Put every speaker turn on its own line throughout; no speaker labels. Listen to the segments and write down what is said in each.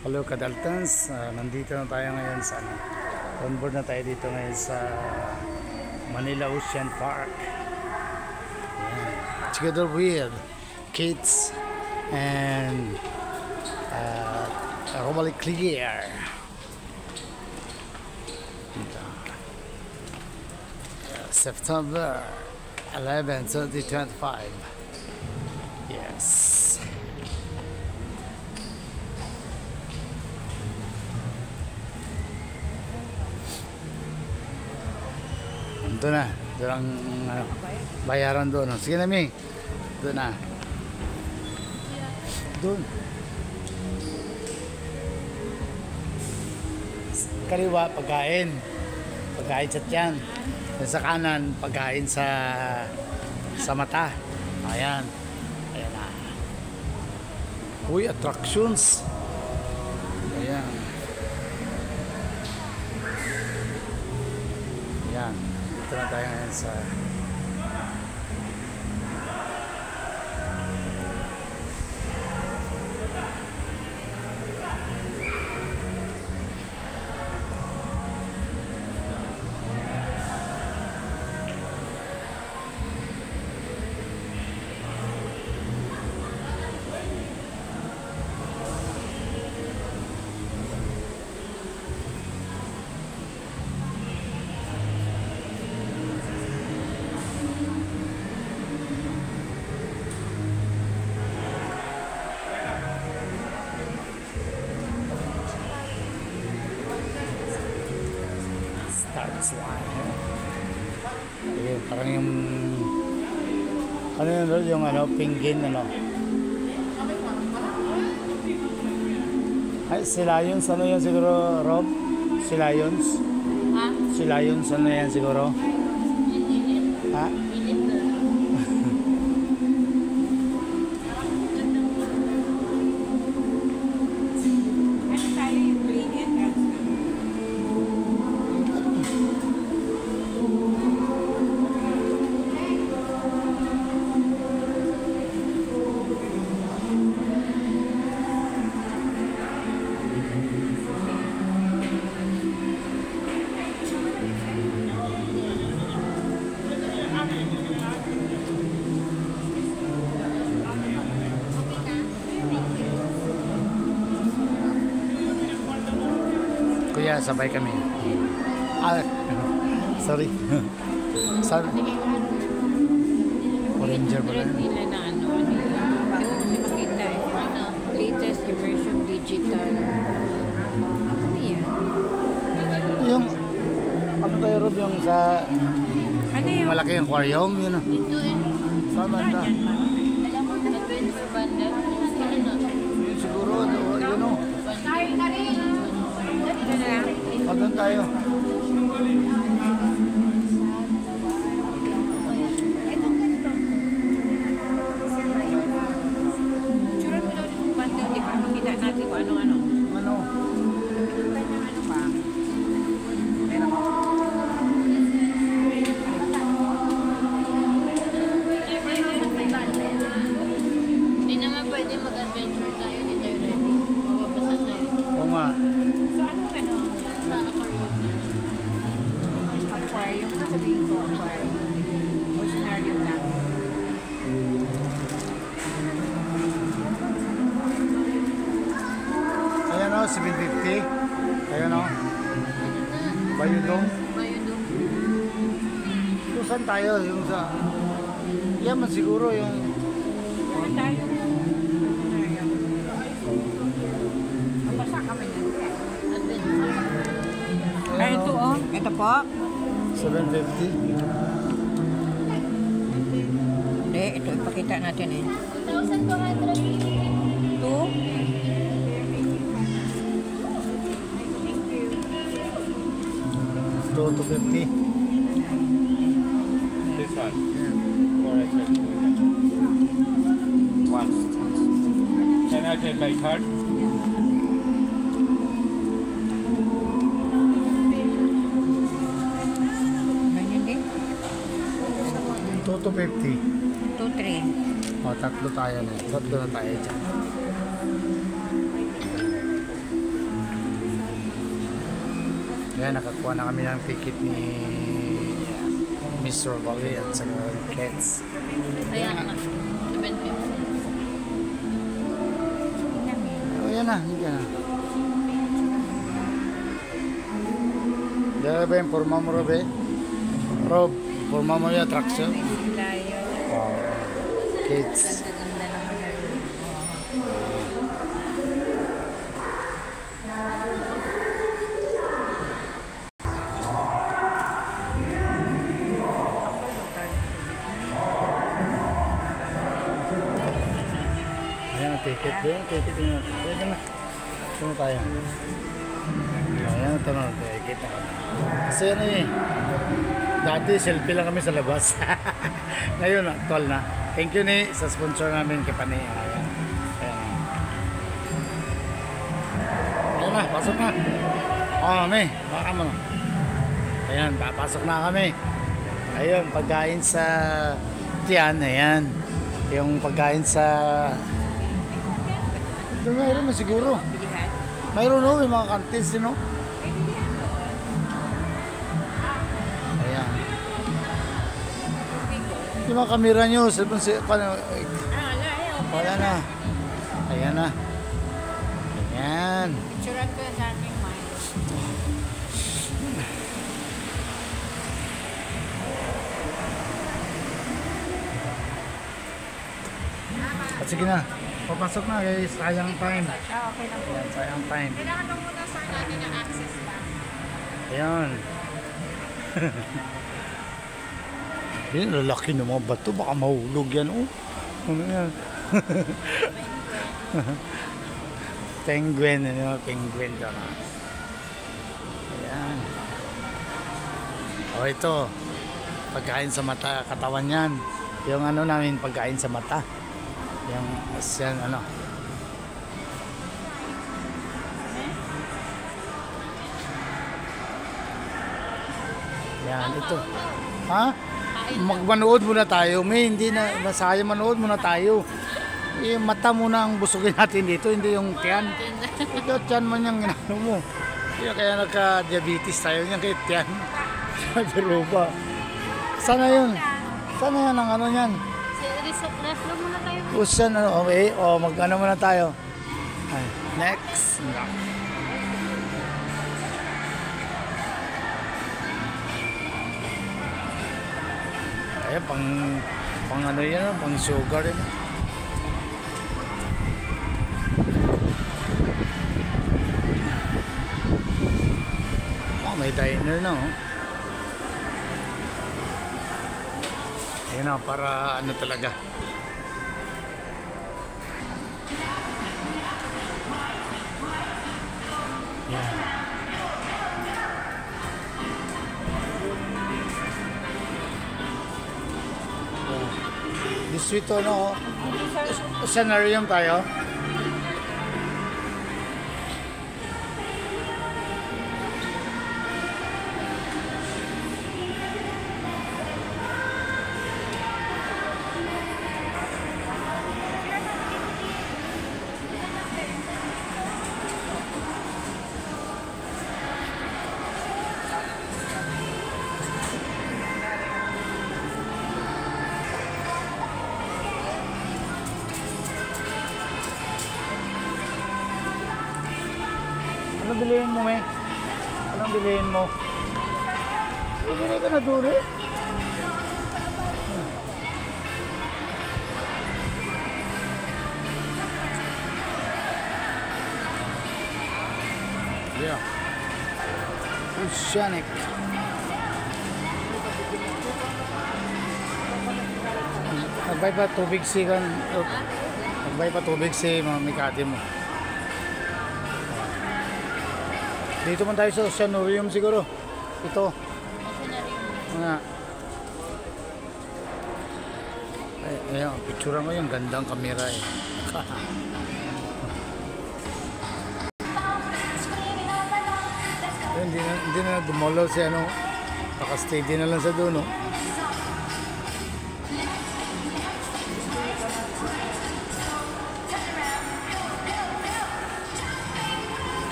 Hello Kadaltans, nandito na tayo ngayon sa on board na tayo dito ngayon sa Manila Ocean Park. Ayan. Together with kids and Romali Clear. September 11, 2025. Yes. Doon na. Doon ang bayaran doon. Sige na, Ming. Doon na. Doon. Kaliwa, pagkain. Pagkain sa tiyan. Sa kanan, pagkain sa mata. Ayan. Ayan na. Uy, attractions. Ayan. Ayan. Dito na tayo ngayon sa starts line. Okay, parang yung ano yun, yung ano, penguin, ano. Ay, si Lions, ano yan siguro, Rob? Si Lions?
Ha?
Si Lions, ano yan siguro? Ha? Kuya, sabay kami. Ah, sorry. Sorry. Ranger pala.
Nila na ano, kasi makita latest immersion digital. Ano yan?
Yung ano tayo, Rob, yung sa
Ano yung
malaki yung aquarium, yun ah.
Ito
Sa banda.
alam mo, adventure banda.
Yun siguro, yun o.
Ito na lang.
O, doon tayo.
Tsura mo daw yung banda, di ba? Makita natin kung ano-ano.
Ano?
Ano ba? Hindi naman pwede mag-adventure tayo, hindi tayo ready. Mababasa tayo.
O nga.
So ano? Sa aquarium. Aquarium? Sabihin ko aquarium. Oceanarium lang.
Ayan o, 750. Ayan o. Bayudong.
Bayudong.
Kung saan tayo? Yung sa... Yan man siguro yung...
Ano tayo? Aquarium. Mabasa kami yan. Adventure. Ay, ito oh. Ito po.
750.
Hindi, ito ipakita natin eh.
1,200.
250.
This one. Or I can do that. One. Can I take my card?
Ganyan din.
250.
2, 3.
O, tatlo tayo na. Tatlo na tayo dyan. Ayan, nakakuha na kami ng ticket ni Mr. Bali at saka Kets.
Ayan na. 750.
Ayan na, hindi na. Dala ba yung forma mo, Rob? Rob, forma mo yung attraction? Wow. Kids. Ayan, ticket doon. Ticket doon. Pwede na. Ito na tayo. Ayan, ito na. Ticket na. Kasi ano eh. Dati selfie lang kami sa labas. Ngayon, actual na. Thank you ni sa sponsor namin kay Pani. Ayan. Ayan. Ayan na, pasok na. May. Baka mo. Ayan, papasok na kami. Ayun, pagkain sa Tiyan. Ayan. Yung pagkain sa... Ito mayroon na siguro. Mayroon no, may mga kantis din no. Ayan. Yung mga kamera nyo, wala na. Ayan na. Ayan.
Picturean ko yung sa aking mind.
At sige na. Papasok na guys. Sayang time.
Okay lang po.
Ayan, sayang time.
Kailangan lang muna sir natin ng access ba?
Ayan. Yan, lalaki ng mga bato. Baka mahulog yan. Oh. Ano yan? Penguin. Ano yung penguin dyan. Ayan. O ito. Pagkain sa mata. Katawan yan. Yung ano namin pagkain sa mata. Yung yan ano. Yan ito. Ha? Magmanood muna tayo. May hindi na masaya manood muna tayo. Yung mata muna ang busugin natin dito, hindi yung tiyan. Ito tiyan man yung ginano mo. Kaya nagka-diabetes tayo niyan kay tiyan. Pero ba? Sana yun. Sana yan ang ano niyan.
Rest lang muna tayo.
Usan ano, okay? O mag-ano muna tayo. Ay, next. Ayan, pang ano yan, pang sugar yan. Oh, may diner na oh. Ayan na, para ano talaga. Yan. Distrito no, Sanarium tayo. Anong bilihin mo, May? Anong bilihin mo? Hindi ka na duro. Yeah. Oceanic. Nagbay pa tubig si kan. Nagbay pa tubig si mga mikati mo. Dito man tayo sa Oceanarium siguro. Ito. Mga. Ayan, picturean ko yung gandang kamera eh. Hindi na dumalaw si ano. Nakastay din na lang sa doon, no?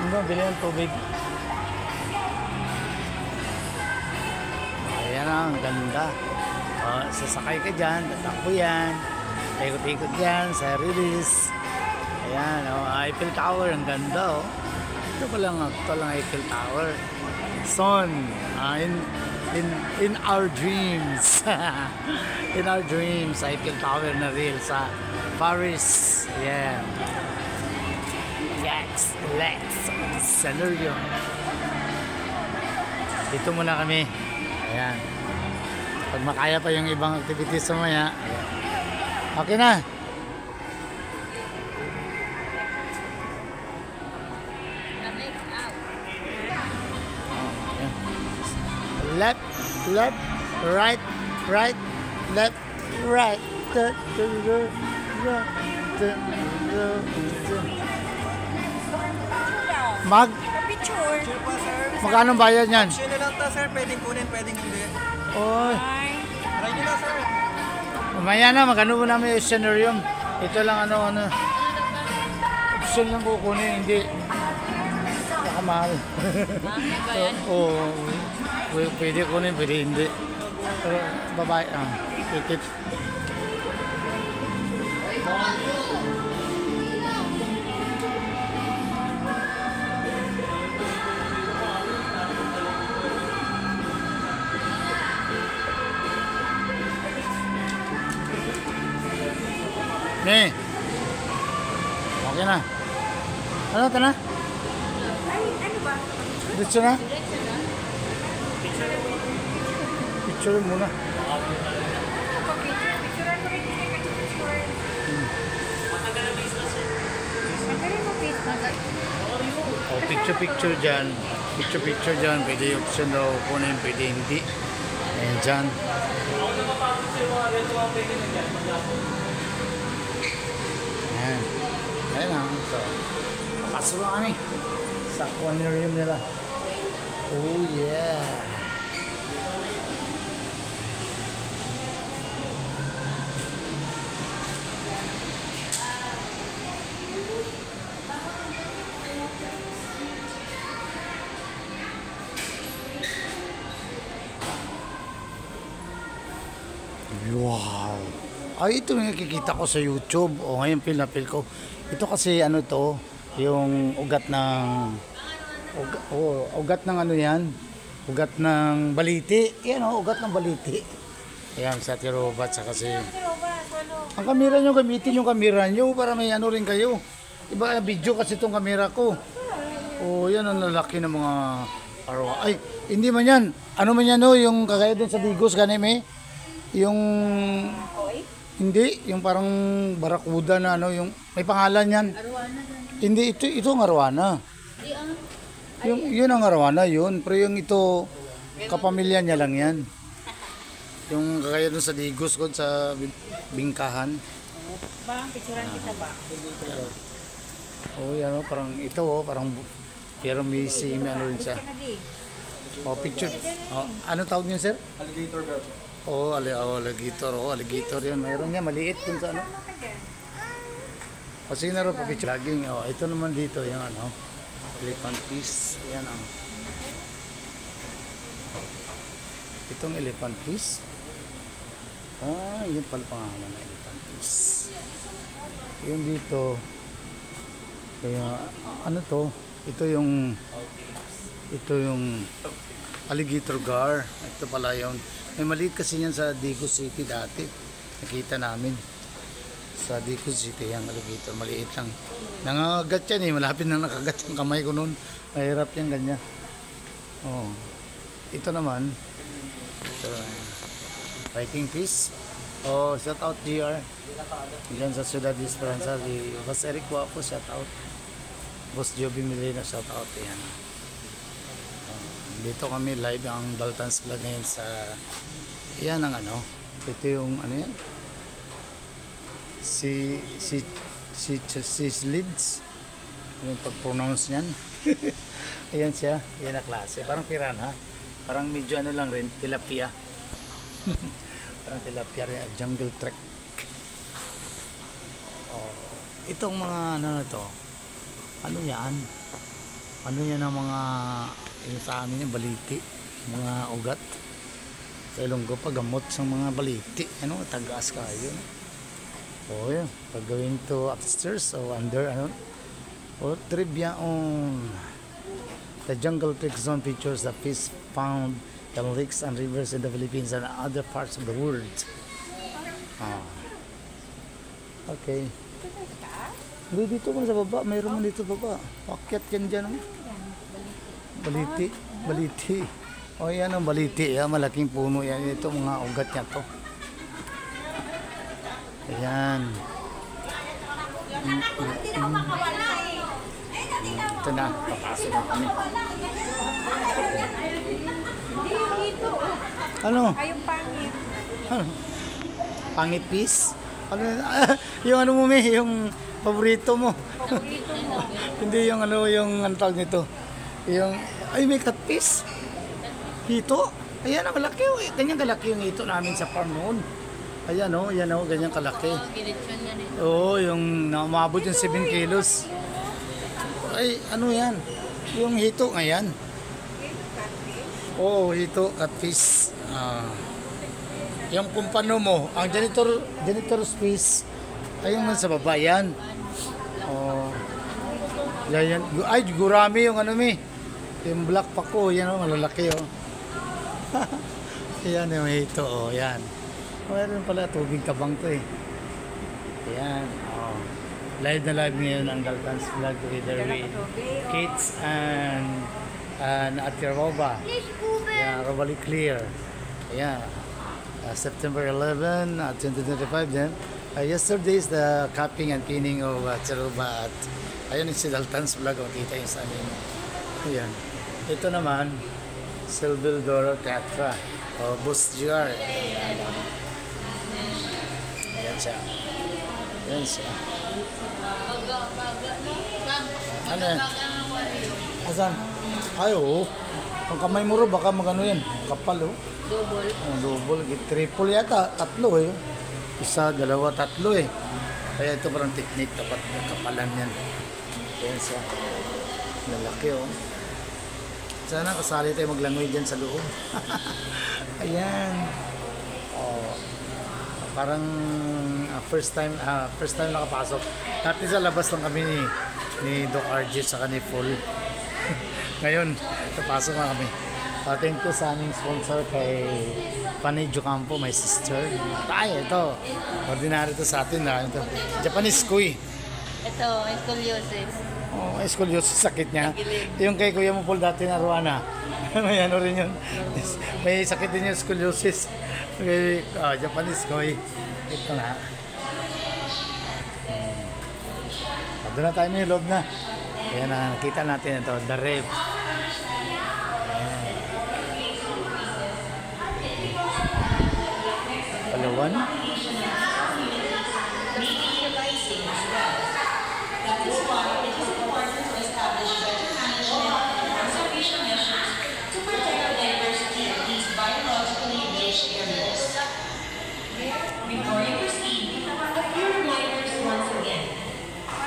Doon, bili ng tubig. Ayan ang ganda. Sasakay ka dyan, tatakbo yan. Ikot-ikot yan sa release. Ayan, Eiffel Tower, ang ganda, oh. Ito pa lang Eiffel Tower. Son, in our dreams. In our dreams, Eiffel Tower na real sa Paris. Yeah. Yes, let's scenario. Dito muna kami. Ayan. Pag makaya pa yung ibang activities mamaya. Okay na. Left, left, right, right, left, right.
Picture.
Magkano bayad niyan?
Option na lang to, sir. Pwedeng kunin, pwedeng hindi.
Oy.
Try nyo na, sir.
Mamaya na, magkano mo namin yung scenario. Ito lang ano. Option lang kukunin, hindi. Baka mahal. Oo. Pwede kunin, pwede hindi. Pero babae, ticket. Nih. Okay na. Ano ito na?
Ano ba?
Dito na? Picture muna.
Picturean ko rin kasi picture. Magaling mo Facebook.
Oh, picture dyan. Picture dyan. Pwede yung option daw kunin, pwede hindi. Ayan dyan. Ayan. Ayan na. So, pasok na kami sa aquarium nila. Oh yeah. Wow. Ay, ito yung nakikita ko sa YouTube. O, ngayon pinapil ko. Ito kasi ano to, yung ugat ng ugat ng ano yan? Ugat ng baliti. Yan o, ugat ng baliti. Ayan, sa tirobat sa kasi. Ang kamera nyo, gamitin yung kamera nyo para may ano rin kayo. Iba video kasi itong kamera ko. O, yan ang lalaki ng mga arwa. Ay, hindi man yan. Ano man yan o, yung kagaya din sa Digos, ganim eh. Yung hindi, yung parang barakuda na ano, yung may pangalan yan.
Arwana gan.
Hindi, ito ang arwana.
Di ang
Yun ang arwana yun. Pero yung ito, kapamilya niya lang yan. Yung kagaya dun sa Digos ko, sa Bingkahan.
Bang, picturean kita ba?
Oh, yan o, parang ito o, parang pero may ano rin siya. Oh, picture. Oh, ano tawag niyo, sir?
Alligator belt.
Oh, alligator. Oh, alligator yun. Mayroon niya, maliit dun sa ano. O sige na rin, pa-picture. Laging, oh, ito naman dito, yung ano, elephant fish. Yan ang. Itong elephant fish. Ah, yun pala pangalan ng elephant fish. Yung dito, kaya, ano to? Ito yung alligator gar. Ito pala yung, may maliit kasi yan sa Digos City dati. Nakita namin. Sa Digos City yan, alligator. Maliit lang. Nangagat yan eh. Malapit na nakagat yung kamay ko noon. Mahirap yan ganyan. Oh. Ito naman. Ito, fighting fish. Oh, shout out GR. Diyan sa Ciudad Esperanza. Boss Eric Guapo, shout out. Boss Joby Milena, shout out. Yan. Dito kami live ang Dalton's Vlog ngayon sa yan ang ano, ito yung ano yan si Lids yung pag-pronounce niyan. Ayan siya, yan na klase, parang piranha, parang medyo ano lang rin, tilapia. Parang tilapia rin, jungle trek. Oh, itong mga ano na to, ano yan, ano yan ang mga, yung sa amin yung baliti, mga ugat. Sa Ilonggo pa, gamot sa mga baliti. Ano, tagaas kayo. O yun, pag going to upstairs o under, ano, o trivia on the Jungle Creek Zone features the fish found in lakes and rivers in the Philippines and other parts of the world. Ah. Okay. Hindi, dito mo sa baba, mayroon mo dito baba. Pakyat yan dyan. Oh. Baliti, baliti. O yan ang baliti, yan, malaking puno yan. Ito mga ugat niya to. Ayan. Ito na, papasok na kami. Ano?
Ayong pangit.
Pangit piece? Ano, yung ano mo, may, yung paborito mo. Hindi yung ano, yung ang tawag nito. Yung, ay may cut piece. Hito. Ayan ang kalaki. Ganyan kalaki yung hito namin sa farm noon. Ayan o, yan o, ganyan kalaki.
Gilitsyon yan eh.
Oo, yung namabot yung 7 kilos. Ay, ano yan? Yung hito nga yan. Oo, hito, catfish. Yung kumpano mo, ang janitor's fish, ay yung sa baba, yan. Oh, yan. Ay, gurami yung ano mi. Yung black pa ko, yan o, malalaki o. Yan yung hito, o, yan. Mayroon pala, tubig tabang to eh. Ayan. Oh. Live na live ngayon ang Galtan's Vlog together with Kids and Ate Roba. Yeah, Robali Clear. Yeah. September 11, 2025 then. Yesterday is the capping and pinning of Ate Roba at ayun si Galtan's Vlog. Makita yung sa amin. Ayan. Ito naman, Silvildoro Teatra. O Bus GR. Ayan siya. Ayan siya. Ano yan? Asan? Ay, oo. Ang kamay mo ro, baka magano yan. Kapal, oh.
Double.
Double. Triple yata. Tatlo, eh. Isa, dalawa, tatlo, eh. Kaya ito parang technique. Dapat kapalan yan. Ayan siya. Lalaki, oh. Sana kasali tayo maglangoy dyan sa loob. Ayan. Oh. Parang first time nakapasok. Dati sa labas lang kami ni Doc RJ sa ni Full. Ngayon, napasok na kami. Thank you sa aming sponsor kay Panay Jucampo, my sister. Ay, ito. Ordinary to sa atin na. Ito. Japanese Kuy.
Ito, scoliosis.
Oh, scoliosis sakit niya. Yung kay Kuya mo Paul dati na Ruana. May ano rin yun. May sakit din yung scoliosis. Okay, Japanese Kuy. Ito na. Doon na tayo yung loob na. Ayan na, nakita natin ito. The Rev. Palawan.
Before you proceed, a few reminders once again.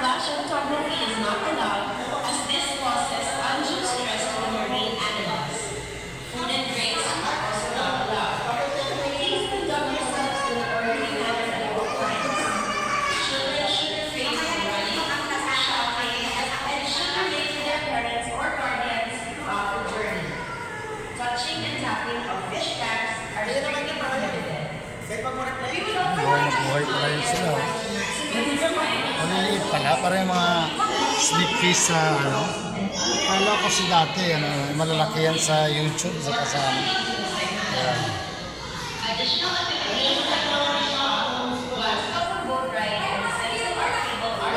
Flash photography is not allowed as this causes undue stress to the marine animals. Food and drinks are also not allowed. Please conduct yourselves in an orderly manner at all times. Children should refrain from running, shouting, and should relate to their parents or guardians throughout the journey. Touching and tapping of fish tanks are strictly prohibited.
Buhay pa rin sila. Maliliit pala. Parang yung mga sneak fish sa ano. Kala ko si dati, ano, malalaki yan sa YouTube, sa kasama. Ayan.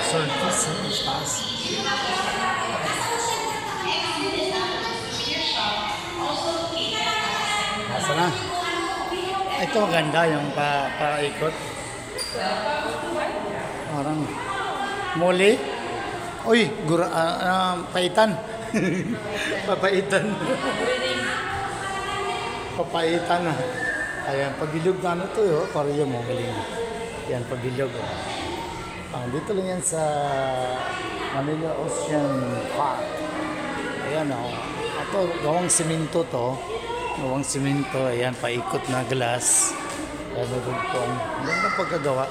Swordfish, taas. Nasa na? Ito maganda yung paikot. Parang muli. Uy, paitan. Papaitan. Papaitan na. Ayan, pabilog na ano to yun. Parang mo, galing. Yan, pabilog. Dito lang yan sa Manila Ocean Park. Ayan o. Ito, gawang simento to. Gawang simento. Ayan, paikot na glass. Ayan, nagugtong. Ayan ang pagkagawa.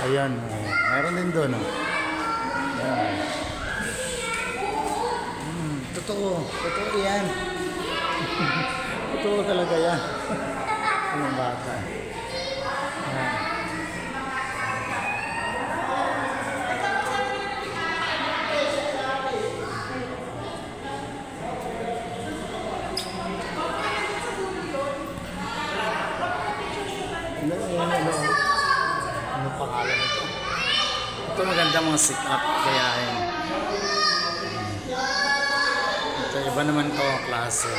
Ayan. Meron din doon. Ayan. Totoo. Totoo yan. Totoo talaga yan. Ang bata. Ayan. Ano pangalan ito? Ito maganda mga sit-up. Kaya yun. Ito iba naman to klase.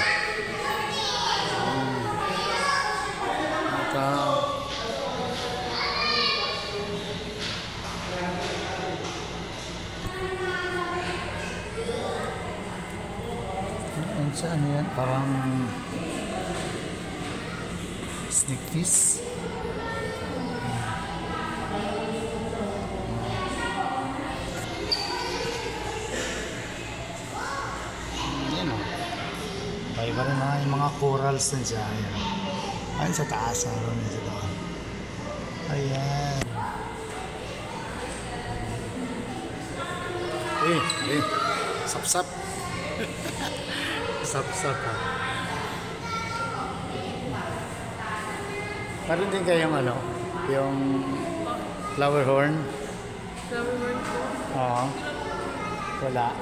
Ito. Ano yan? Parang sneak fish. Iba rin yung mga corals din siya. Ayan. Ayan sa taas. Ayan sa doon. Ayan. Sap-sap. Sap-sap ha. Meron din kayong ano? Yung flower horn?
Flower horn po.
Oo. Wala.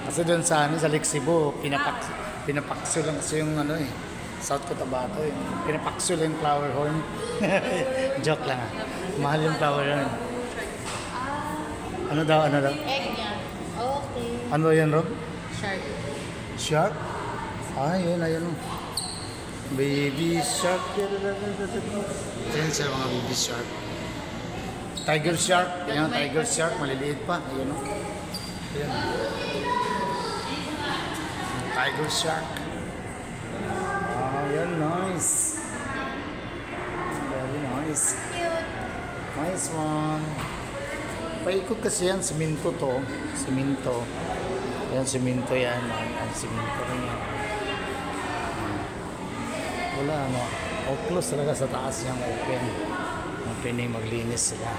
Kasi doon sa Lake Cebu, pinapakso lang kasi yung South Cotabato eh. Pinapakso lang yung flower horn. Joke lang ah. Mahal yung flower horn. Ano daw?
Egg niya. Okay.
Ano yan, Rob?
Shark.
Shark? Yun. Baby shark. Yan siya mga baby shark. Tiger shark. Yan, tiger shark. Maliliit pa. Ayun o. Ayan. Tiger shark. Yan, nice. Very nice. Nice one. Paikot kasi yan, simento to. Simento. Yan, simento yan. Yan, simento rin yan. Wala, close talaga sa taas yung open. Opening, maglinis sila.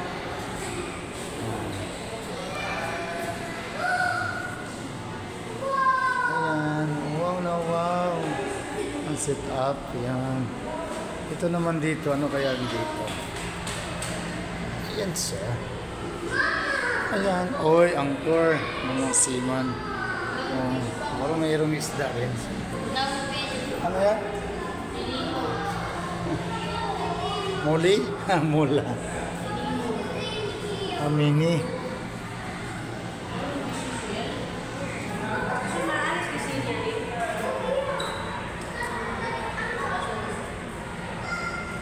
Ayan. Wow. Ang set up. Yan. Ito naman dito. Ano kaya dito? Ayan siya. Ayan. Oy, angkor. Mga seaman. Parang mayroong isda rin. Ano yan? Muli? Mula. Mini.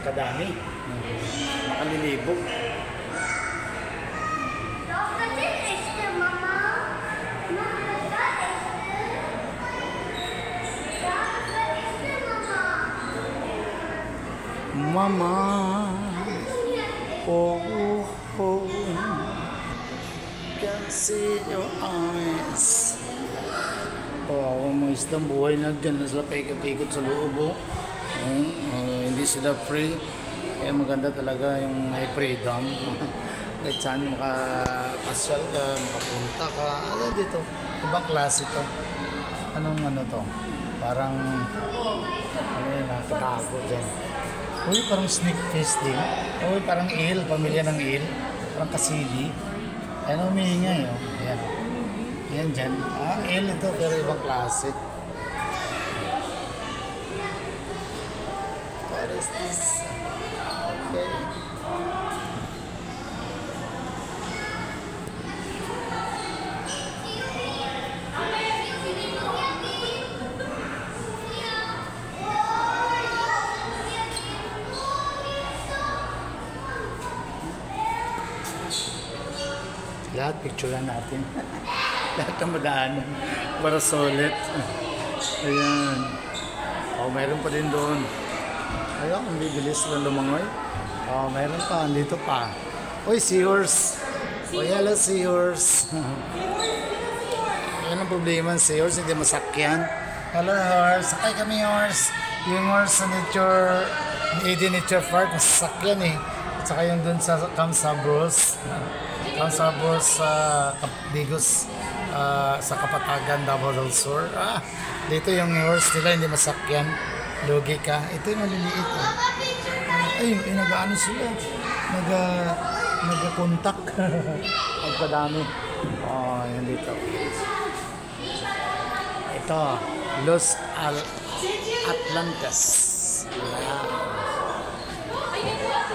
Kadami. Nakalilibog. Mama, oh, can see your eyes. Mga isdang buhay na dyan na sila paikot-ikot sa loob. Hindi sila free. Kaya maganda talaga yung may freedom. Kahit saan makapasyal ka, makapunta ka. Ano dito? Ibang klase to. Anong to? Parang nakatago dyan. Uy, parang sneak fish din. Uy, parang eel, pamilya ng eel. Parang kasili. Ayan, umihingay, oh. Ayan. Ayan dyan. Eel ito, pero ibang klase. What is this? Okay. Lahat picturean natin. Lahat ng madaanan para solid. Ayan. Mayroon pa din doon. Ayun, ang bibilis lang lumangoy. Mayroon pa. Dito pa. Uy, seahorse. Hello, seahorse. Yan ang problema si horse, hindi masakyan. Hello horse, sakay kami horse. Yung horse sa nature, Eden Nature Park, masasakyan eh. At saka yung dun sa Camsabros. Camsabros sa Digos, sa Kapatagan, Davao del Sur. Dito yung horse nila, hindi masakyan. Lugi ka. Ito yung maliliit. Ay, nag-ano sila. Nag-contact. Pagpadami. Yan dito. Ito, Los Atlantes.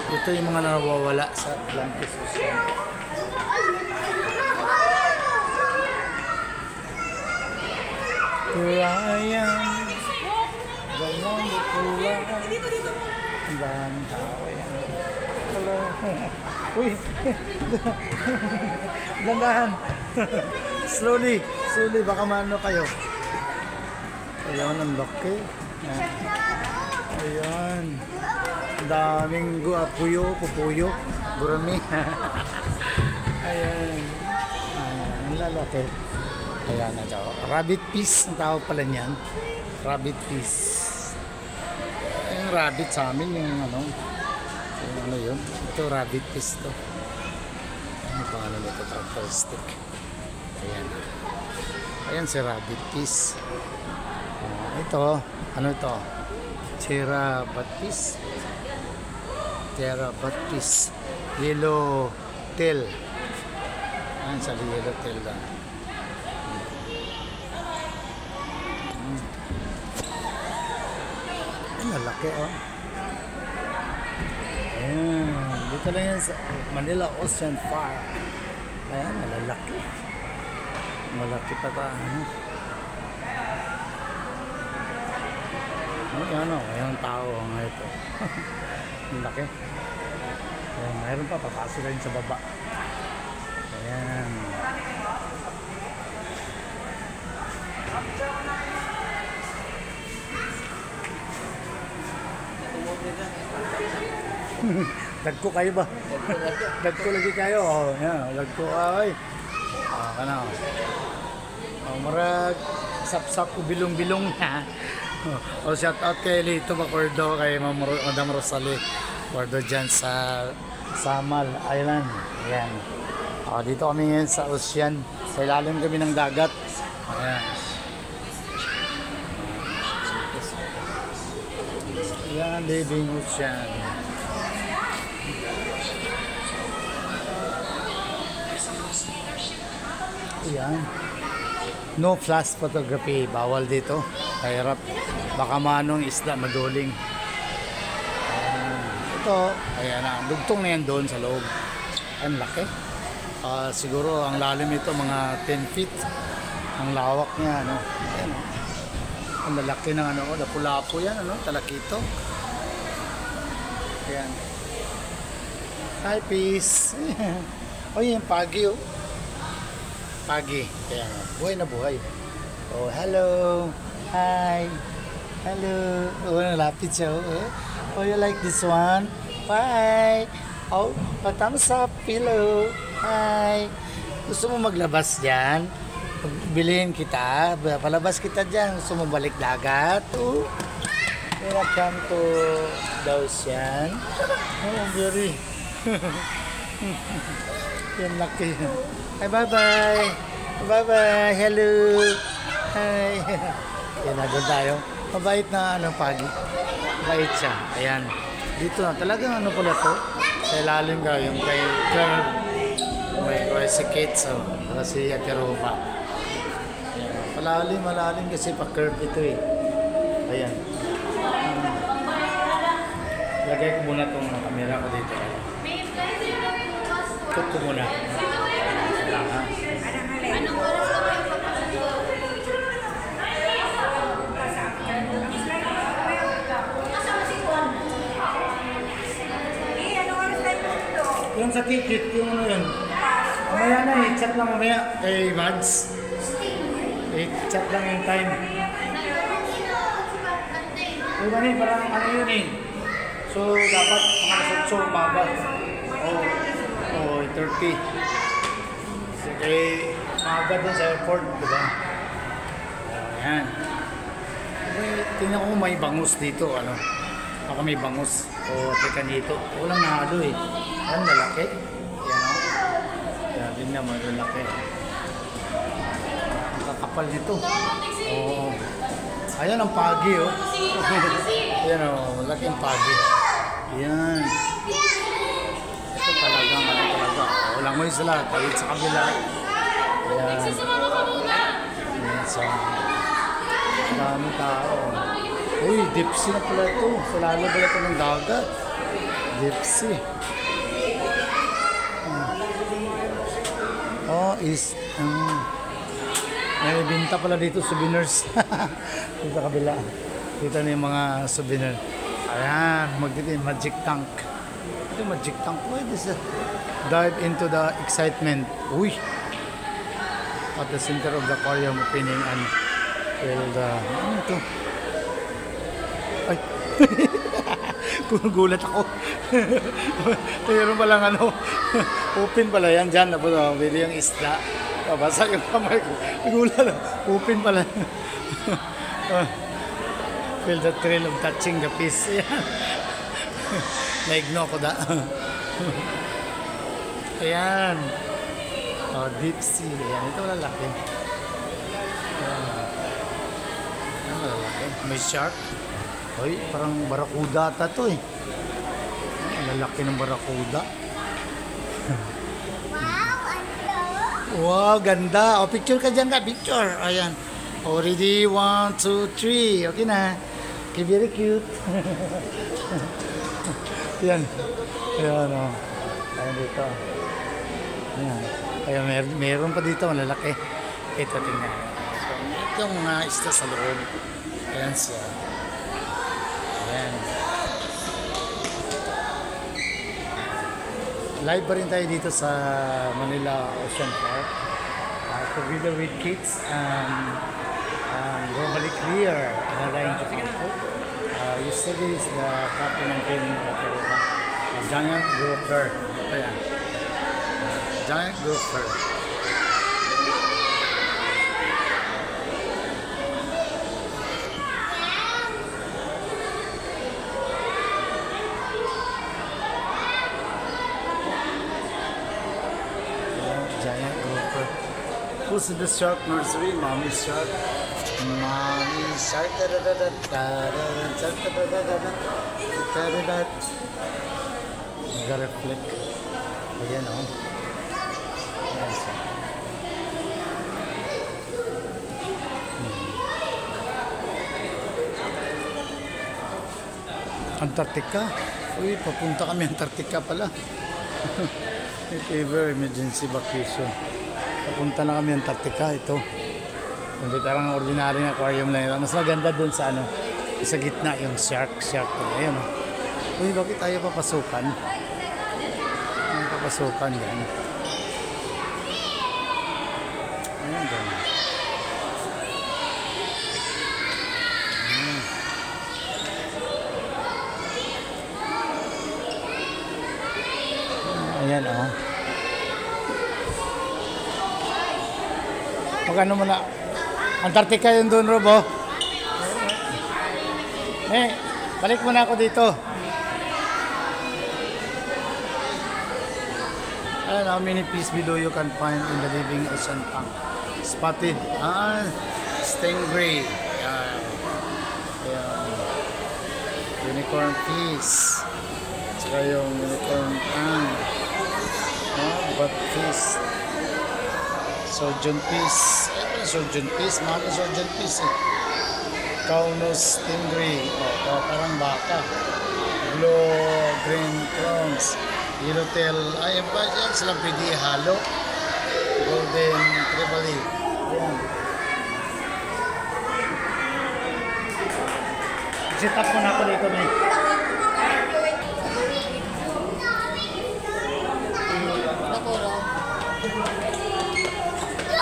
Ito yung mga nawawala sa Atlantis Ocean. Here I am, the wonderful life. Ang daming tao yan. Hello. Uy! Dandahan. Slowly, baka maano kayo. Ayan, ang laki. Ayan. Daming pupuyo, gurami. Ayan. Ang lalaki. Ayan na daw. Rabbit piece ang tawag pala niyan. Rabbit piece. Yung rabbit sa amin, yung ano yun. Ito rabbit piece to. Ano pa ano nito? Characteristic. Ayan. Ayan si rabbit piece. Ito, ano ito? Tera Baptiste. Yellow tail. Ayan sa yellow tail lang. Malaki oh. Ayan. Dito lang yan sa Manila Ocean Park. Ayan, malalaki. Malaki pa ta. Ayan tao nga ito. Malaki. Ayan, mayroon pa. Papasok rin sa baba. Ayan. Dagko kayo ba? Dagko lagi kayo. Dagko ay. Kana. Marag sapsap ko bilong-bilong na. Shout out kay Lito Bacordo, kay Madam Rosalie Bacordo dyan sa Samal Island. Ayan. Dito kami ngayon sa ocean. Sa ilalim kami ng dagat. Ayan. Ayan, living ocean. Ayan. No flash photography. Bawal dito. Kahirap. Baka manong isda maduling. Ito. Ayan na. Dugtong na yan doon sa loob. Ang laki. Siguro ang lalim ito mga 10 feet. Ang lawak niya. Ano. Ayan. Ang lalaki ng ano. Lapu-lapu yan. Ano. Talakito. Ayan. Hi, peace. O yan. Pagi oh. Pagi. Kaya buhay na buhay. Oh, hello. Hi. Hello. Oh, nalapit siya. Oh, you like this one? Bye. Oh, thumbs up. Hello. Hi. Gusto mo maglabas dyan? Bilhin kita. Palabas kita dyan. Gusto mo balik dagat? Oh. Welcome to the ocean. Oh, very. Yan laki. Hi, bye-bye. Bye-bye. Hello. Hi. Yan na, doon tayo. Mabait na pagi. Mabait siya. Ayan. Dito na. Talagang pala to. Sa ilalim ka. Yung kay Curve. May si Kate. So, para si Ate Roma. Malalim kasi pa-curve ito eh. Ayan. Lagay ko muna itong camera ko dito. Ikot ko muna.
Anong oras ka ba yung papasok?
Yung sa ticket, yung ano yun. Mamaya na, i-chat lang mamaya kay Mads. I-chat lang yung time. So, parang ano yun eh. So, dapat mga nasutso, umaga. Oh, 30. Sige, maaga dun sa airport, diba? Yan. Tingnan ko may bangus dito, ano. Baka may bangus o teka dito. Walang nahalo eh. Yan, lalaki. Yan o. Yan, tingnan mo, lalaki. Ang kakapal nito. Oo. Ayan ang pagi oh. Ayan o, laking pagi. Yan. Ito talagang ano talaga. Walang mo sila, kahit sa kabila. Ayan. Ayan sa... Dami tao. Uy, deep sea na pala ito. Sa lalo pala ito ng dagat. Deep sea. Oh, is... may binta pala dito souvenirs. Dito sa kabila. Dito na yung mga souvenir. Ayan, magditin, magic tank. Ito magic tank. Pwede sa dive into the excitement. Uy! At the center of the aquarium opening and feel the... Ano ito? Ay! Gulat ako. Mayroon palang ano. Open pala yan dyan. Pwede yung isda. Babasa yung kamay ko. Gulat lang. Open pala. Feel the thrill of touching the fish. Naigno ko da. Ayan. Oh, deep sea. Ayan. Ito lalaki. Ayan, lalaki. May shark. Uy, parang barakuda ata to eh. Ang lalaki ng barakuda. Wow, ganda. O, picture ka dyan ka. Picture. Ayan. Already 1, 2, 3. Okay na. Okay, very cute. Ayan. Ayan, o. Ayan dito. Ayan. Ayan, meron pa dito. Malalaki. Ito, tingnan. So, ito yung mga isda sa loob. Ayan siya. Ayan. Live pa rin tayo dito sa Manila Ocean Park. Together with kids and globally clear. Narayan ko tingin po. Yesterday is the captain ng team Giant Grouper. Ayan. Giant Grouper. Giant grouper. Who's in the shark nursery? Mommy shark. Mommy shark. Nag-reflect. Ayan o. Antarctica. Uy, papunta kami Antarctica pala. If ever emergency vacation. Papunta na kami Antarctica. Ito. Hindi tarang ordinary na aquarium lang. Mas maganda dun sa ano. Sa gitna yung shark. Ayan o. Uy, bakit tayo papasukan? Ang papasukan yan. Ayan dyan. Ayan o. Magkano mo na? Antarctica yun doon, Robo. Balik mo na ako dito. Ayan, how many fish below you can find in the living ocean tank? Spotted. Stingray. Ayan. Unicorn fish. Saka yung unicorn tank. Batfish. Surgeon fish. Surgeon fish. Mahal na surgeon fish eh. Caunus stingray. Parang baka. Blue green prawns. Yellowtail. Ayan ba yan? Silang pwede ihalo. Golden trevally. Ayan. Sit up muna ako dito eh.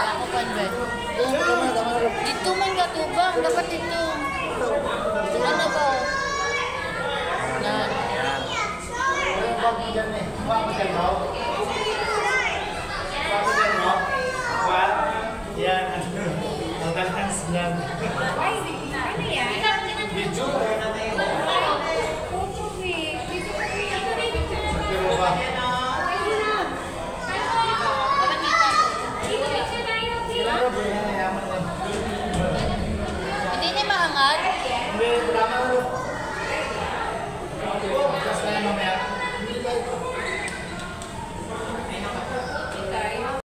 Ako pa ba? Dito man gatubang. Dapat dito. Ano ba? Yan.
Bago dyan eh. Bago dyan mo. Bago dyan mo. Yan. Ang gandang vlog.
Ay, ano yan?
Video.
Photo eh. Dito ka rin.
Pero ba?
Dito picture tayo.
Kailangan ba yan? Yaman lang.
Hindi niya maangat.
Hindi, drama ulo. Bukas tayo mamaya.